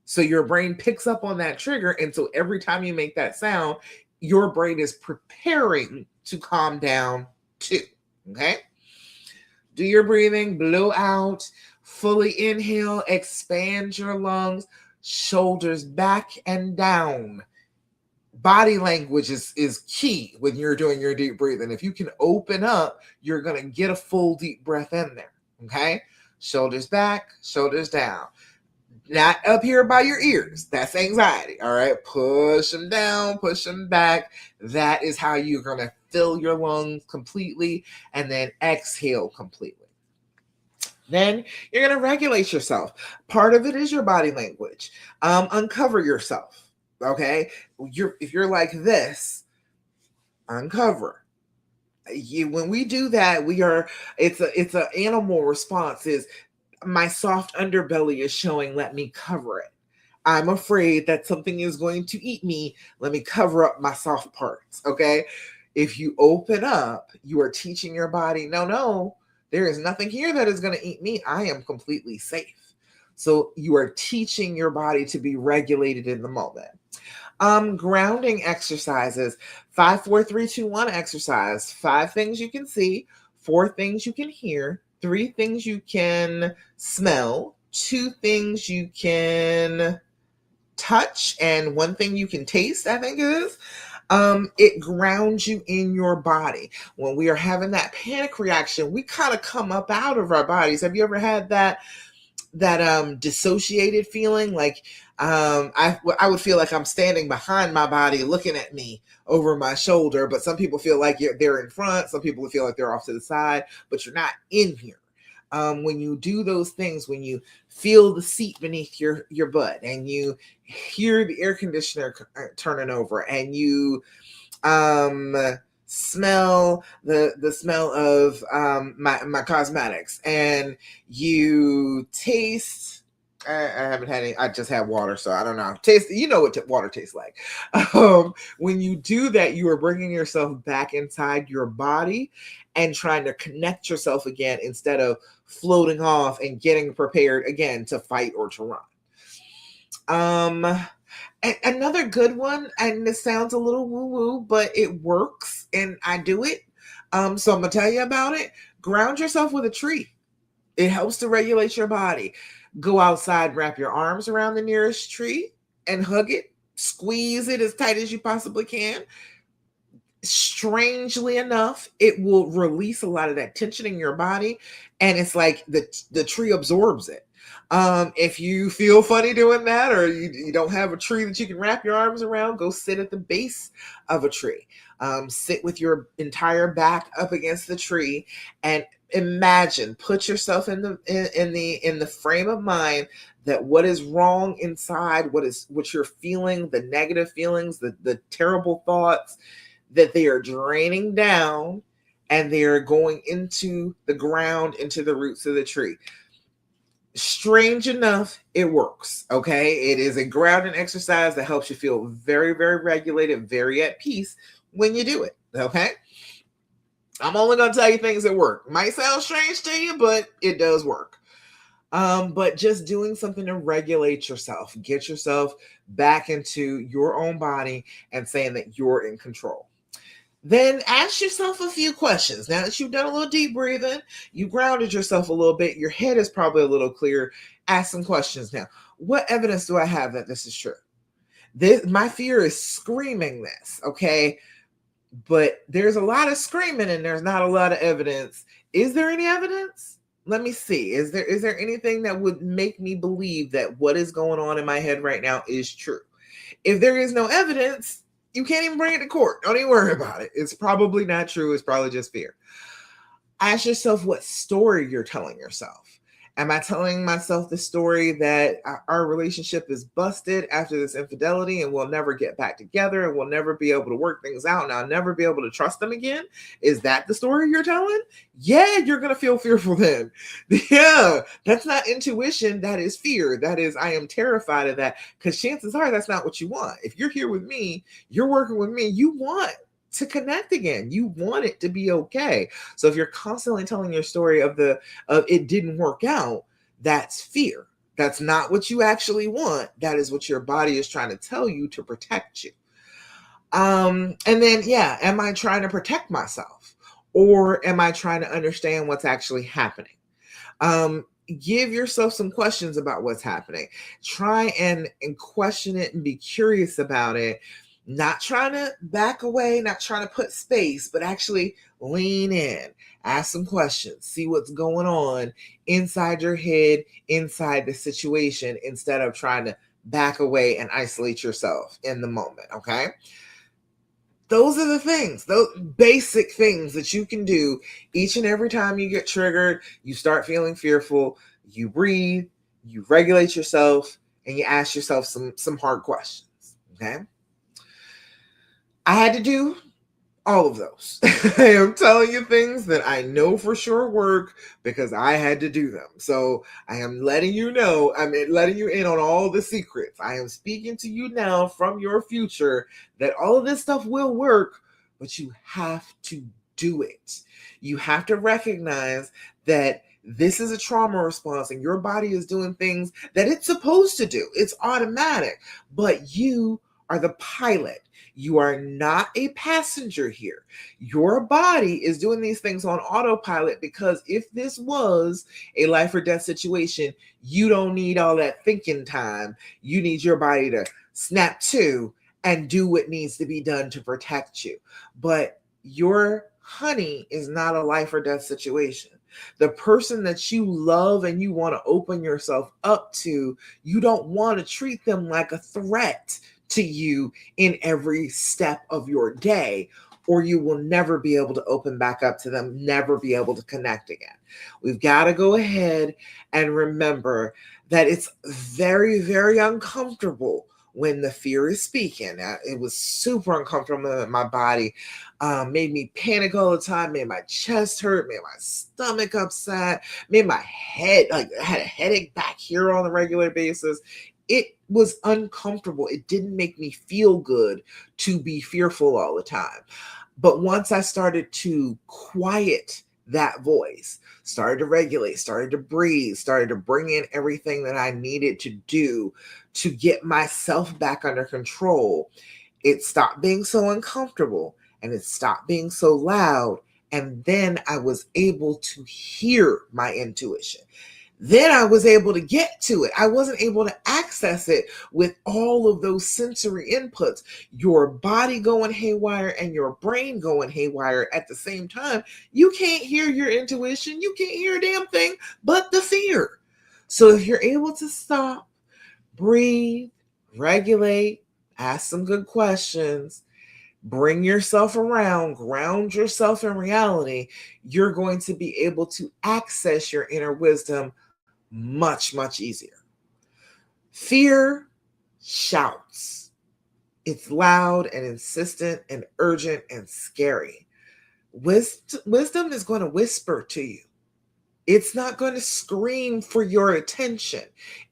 So your brain picks up on that trigger. And so every time you make that sound, your brain is preparing to calm down too. Okay. Do your breathing, blow out, fully inhale, expand your lungs, shoulders back and down. Body language is key when you're doing your deep breathing. If you can open up, you're going to get a full deep breath in there. Okay. Shoulders back, shoulders down. Not up here by your ears. That's anxiety. All right. Push them down, push them back. That is how you're going to fill your lungs completely, and then exhale completely. Then you're going to regulate yourself. Part of it is your body language. Uncover yourself. Okay. If you're like this, uncover. When we do that, it's a animal response. Is my soft underbelly is showing, let me cover it. I'm afraid that something is going to eat me. Let me cover up my soft parts. Okay. If you open up, you are teaching your body, no, no, there is nothing here that is going to eat me. I am completely safe. So you are teaching your body to be regulated in the moment. Grounding exercises. 5, 4, 3, 2, 1 exercise. 5 things you can see, 4 things you can hear, 3 things you can smell, 2 things you can touch, and 1 thing you can taste, I think it is. It grounds you in your body. When we are having that panic reaction, we kind of come up out of our bodies. Have you ever had that dissociated feeling? Like I would feel like I'm standing behind my body looking at me over my shoulder, but some people feel like they're in front, some people feel like they're off to the side, but you're not in here. When you do those things, when you feel the seat beneath your butt, and you hear the air conditioner turning over, and you um smell the smell of my cosmetics, and you taste, I haven't had any, I just had water, so I don't know, taste, you know what water tastes like. When you do that, you are bringing yourself back inside your body and trying to connect yourself again, instead of floating off and getting prepared again to fight or to run. Another good one, and this sounds a little woo woo, but it works, and I do it. So I'm gonna tell you about it. Ground yourself with a tree. It helps to regulate your body. Go outside, wrap your arms around the nearest tree and hug it. Squeeze it as tight as you possibly can. Strangely enough, it will release a lot of that tension in your body, and it's like the tree absorbs it. If you feel funny doing that, or you don't have a tree that you can wrap your arms around, go sit at the base of a tree. Sit with your entire back up against the tree, and imagine, put yourself in the frame of mind that what is wrong inside, what you're feeling, the negative feelings, the terrible thoughts, that they are draining down, and they are going into the ground, into the roots of the tree. Strange enough, it works. Okay. It is a grounding exercise that helps you feel very, very regulated, very at peace when you do it. Okay. I'm only going to tell you things that work. Might sound strange to you, but it does work. But just doing something to regulate yourself, get yourself back into your own body, and saying that you're in control. Then ask yourself a few questions. Now that you've done a little deep breathing, you grounded yourself a little bit, your head is probably a little clearer. Ask some questions now. What evidence do I have that this is true? My fear is screaming this, okay? But there's a lot of screaming and there's not a lot of evidence. Is there any evidence? Let me see. Is there anything that would make me believe that what is going on in my head right now is true? If there is no evidence, you can't even bring it to court. Don't even worry about it. It's probably not true. It's probably just fear. Ask yourself what story you're telling yourself. Am I telling myself the story that our relationship is busted after this infidelity, and we'll never get back together, and we'll never be able to work things out, and I'll never be able to trust them again? Is that the story you're telling? Yeah, you're going to feel fearful then. Yeah, that's not intuition. That is fear. That is, I am terrified of that, because chances are that's not what you want. If you're here with me, you're working with me, you want to connect again. You want it to be okay. So if you're constantly telling your story of it didn't work out, that's fear. That's not what you actually want. That is what your body is trying to tell you to protect you. And then, yeah, am I trying to protect myself, or am I trying to understand what's actually happening? Give yourself some questions about what's happening. Try and question it and be curious about it. Not trying to back away, not trying to put space, but actually lean in, ask some questions, see what's going on inside your head, inside the situation, instead of trying to back away and isolate yourself in the moment. Okay. Those are the things, those basic things that you can do each and every time you get triggered, you start feeling fearful, you breathe, you regulate yourself, and you ask yourself some hard questions. Okay. I had to do All of those. I am telling you things that I know for sure work because I had to do them. So I am letting you know, I'm letting you in on all the secrets. I am speaking to you now from your future that all of this stuff will work, but you have to do it. You have to recognize that this is a trauma response and your body is doing things that it's supposed to do. It's automatic, but you are the pilot. You are not a passenger here. Your body is doing these things on autopilot because if this was a life or death situation, you don't need all that thinking time. You need your body to snap to and do what needs to be done to protect you. But your honey is not a life or death situation. The person that you love and you want to open yourself up to, you don't want to treat them like a threat to you in every step of your day, or you will never be able to open back up to them, never be able to connect again. We've got to go ahead and remember that it's very, very uncomfortable when the fear is speaking. It was super uncomfortable in my body, made me panic all the time, made my chest hurt, made my stomach upset, made my head, like I had a headache back here on a regular basis. It was uncomfortable. It didn't make me feel good to be fearful all the time. But once I started to quiet that voice, started to regulate, started to breathe, started to bring in everything that I needed to do to get myself back under control, it stopped being so uncomfortable and it stopped being so loud. And then I was able to hear my intuition. Then I was able to get to it. I wasn't able to access it with all of those sensory inputs, your body going haywire and your brain going haywire at the same time. You can't hear your intuition. You can't hear a damn thing but the fear. So if you're able to stop, breathe, regulate, ask some good questions, bring yourself around, ground yourself in reality, you're going to be able to access your inner wisdom much, much easier. Fear shouts. It's loud and insistent and urgent and scary. Wisdom is going to whisper to you. It's not going to scream for your attention.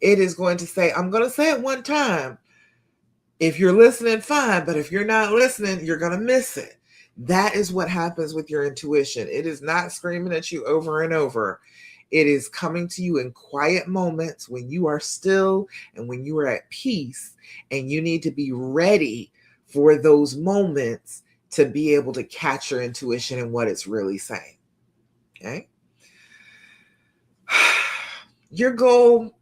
It is going to say, I'm going to say it one time. If you're listening, fine. But if you're not listening, you're going to miss it. That is what happens with your intuition. It is not screaming at you over and over. It is coming to you in quiet moments when you are still and when you are at peace, and you need to be ready for those moments to be able to catch your intuition and what it's really saying. Okay? Your goal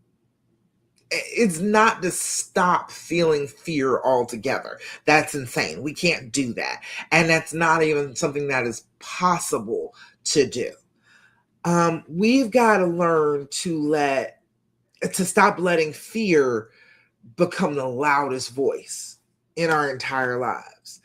is not to stop feeling fear altogether. That's insane. We can't do that. And that's not even something that is possible to do. We've got to learn to stop letting fear become the loudest voice in our entire lives.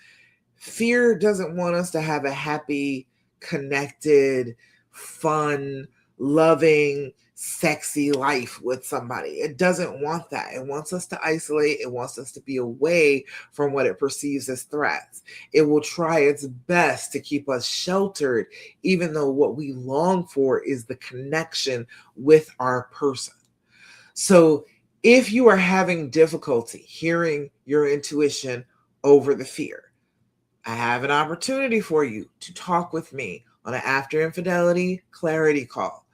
Fear doesn't want us to have a happy, connected, fun, loving, sexy life with somebody. It doesn't want that. It wants us to isolate. It wants us to be away from what it perceives as threats. It will try its best to keep us sheltered, even though what we long for is the connection with our person. So if you are having difficulty hearing your intuition over the fear, I have an opportunity for you to talk with me on an After Infidelity clarity call.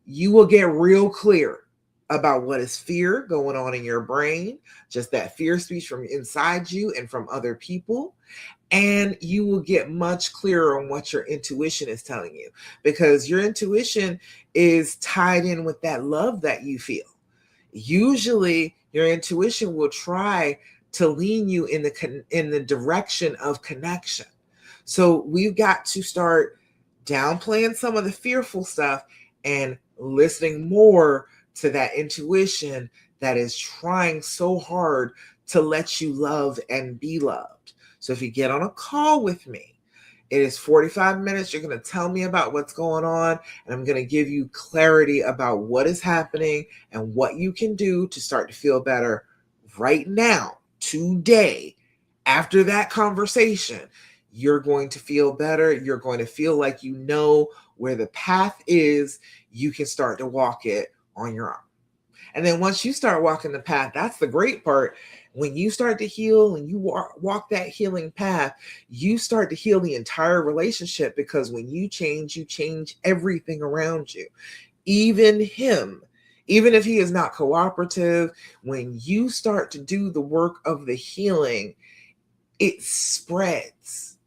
You will get real clear about what is fear going on in your brain, just that fear speech from inside you and from other people. And you will get much clearer on what your intuition is telling you, because your intuition is tied in with that love that you feel. Usually your intuition will try to lean you in the direction of connection. So we've got to start downplaying some of the fearful stuff and listening more to that intuition that is trying so hard to let you love and be loved. So if you get on a call with me, it is 45 minutes. You're going to tell me about what's going on, and I'm going to give you clarity about what is happening and what you can do to start to feel better right now, today. After that conversation, You're going to feel better. You're going to feel like you know where the path is. You can start to walk it on your own. And then once you start walking the path, that's the great part. When you start to heal and you walk that healing path, you start to heal the entire relationship, because when you change everything around you, even him. Even if he is not cooperative, when you start to do the work of the healing, it spreads.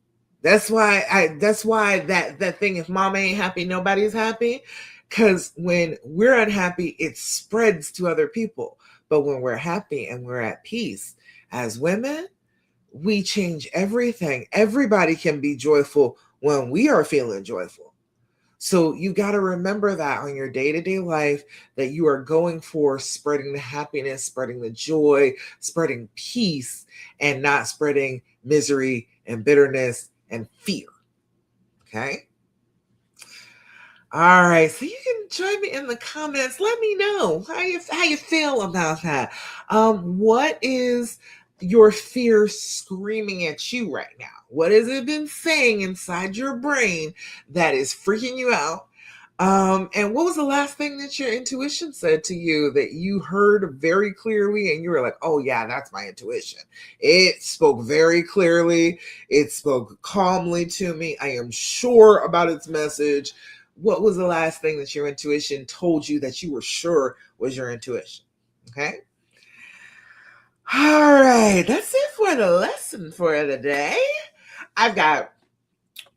That's why that thing, if mama ain't happy, nobody's happy. Because when we're unhappy, it spreads to other people. But when we're happy and we're at peace, as women, we change everything. Everybody can be joyful when we are feeling joyful. So you got to remember that on your day-to-day life, that you are going for spreading the happiness, spreading the joy, spreading peace, and not spreading misery and bitterness and fear. Okay? All right, so you can join me in the comments. Let me know how you feel about that. What is your fear screaming at you right now? What has it been saying inside your brain that is freaking you out? And what was the last thing that your intuition said to you that you heard very clearly and you were like, oh yeah, that's my intuition. It spoke very clearly. It spoke calmly to me. I am sure about its message. What was the last thing that your intuition told you that you were sure was your intuition? Okay. All right. That's it for the lesson for today. I've got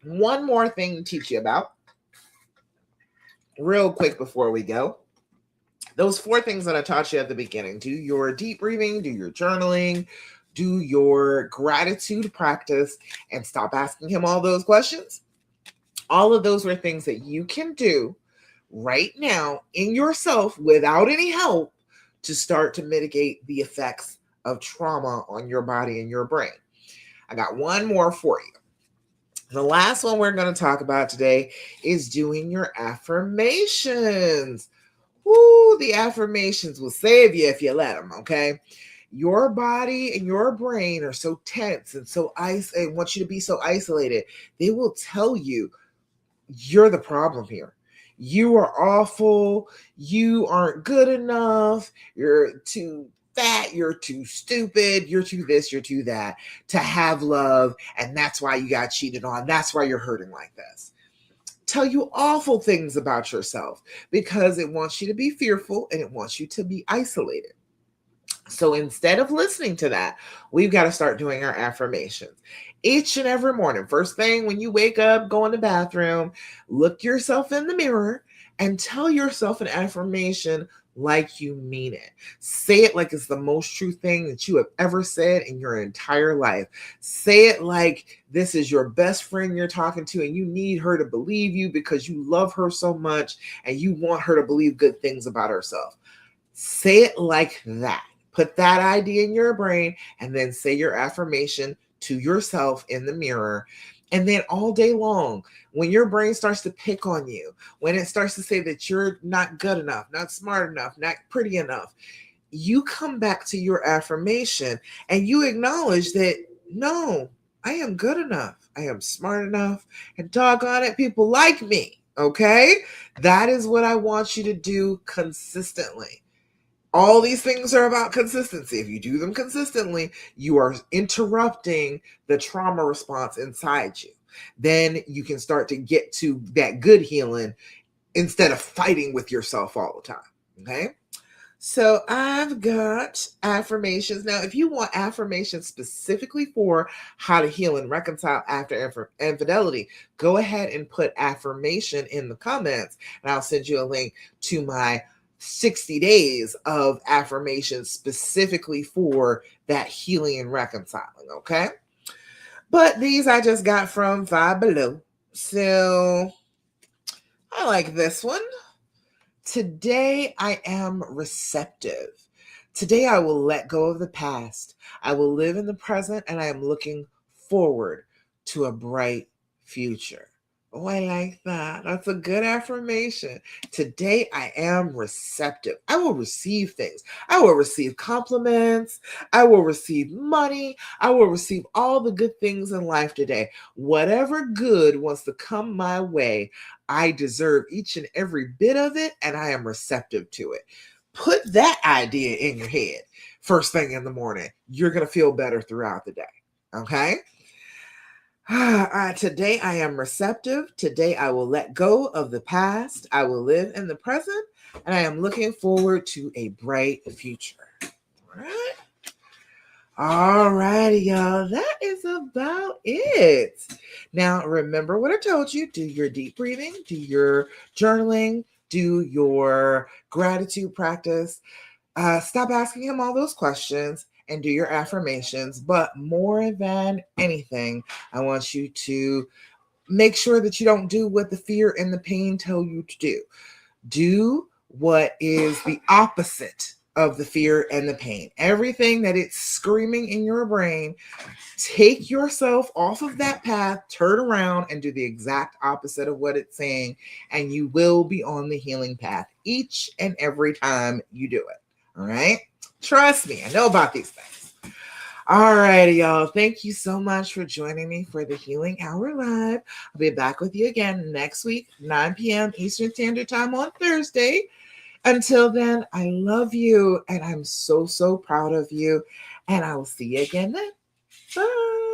one more thing to teach you about real quick before we go. Those 4 things that I taught you at the beginning: do your deep breathing, do your journaling, do your gratitude practice, and stop asking him all those questions. All of those were things that you can do right now in yourself without any help to start to mitigate the effects of trauma on your body and your brain. I got one more for you. The last one we're going to talk about today is doing your affirmations. Woo, the affirmations will save you if you let them, okay? Your body and your brain are so tense and so and want you to be so isolated. They will tell you you're the problem here. You are awful. You aren't good enough. You're too fat. You're too stupid. You're too this. You're too that to have love. And that's why you got cheated on. That's why you're hurting like this. Tell you awful things about yourself because it wants you to be fearful and it wants you to be isolated. So instead of listening to that, we've got to start doing our affirmations. Each and every morning, first thing when you wake up, go in the bathroom, look yourself in the mirror and tell yourself an affirmation like you mean it. Say it like it's the most true thing that you have ever said in your entire life. Say it like this is your best friend you're talking to and you need her to believe you because you love her so much and you want her to believe good things about herself. Say it like that. Put that idea in your brain and then say your affirmation to yourself in the mirror. And then all day long, when your brain starts to pick on you, when it starts to say that you're not good enough, not smart enough, not pretty enough, you come back to your affirmation and you acknowledge that, no, I am good enough. I am smart enough. And doggone it, people like me. Okay? That is what I want you to do consistently. All these things are about consistency. If you do them consistently, you are interrupting the trauma response inside you. Then you can start to get to that good healing instead of fighting with yourself all the time. Okay. So I've got affirmations. Now, if you want affirmations specifically for how to heal and reconcile after infidelity, go ahead and put affirmation in the comments and I'll send you a link to my 60 days of affirmations specifically for that healing and reconciling, okay? But these I just got from Five Below. So I like this one. Today I am receptive. Today I will let go of the past. I will live in the present and I am looking forward to a bright future. Oh, I like that. That's a good affirmation. Today I am receptive. I will receive things. I will receive compliments. I will receive money. I will receive all the good things in life today. Whatever good wants to come my way, I deserve each and every bit of it, and I am receptive to it. Put that idea in your head first thing in the morning. You're going to feel better throughout the day. Okay? Today I am receptive. Today I will let go of the past. I will live in the present, and I am looking forward to a bright future. All right. All righty, y'all. That is about it. Now, remember what I told you. Do your deep breathing, do your journaling, do your gratitude practice. Stop asking him all those questions and do your affirmations. But more than anything, I want you to make sure that you don't do what the fear and the pain tell you to do. Do what is the opposite of the fear and the pain. Everything that it's screaming in your brain, take yourself off of that path, turn around, and do the exact opposite of what it's saying, and you will be on the healing path each and every time you do it. All right? Trust me, I know about these things. All righty, y'all. Thank you so much for joining me for the Healing Hour Live. I'll be back with you again next week, 9 p.m. Eastern Standard Time on Thursday. Until then, I love you and I'm so, so proud of you. And I will see you again then. Bye.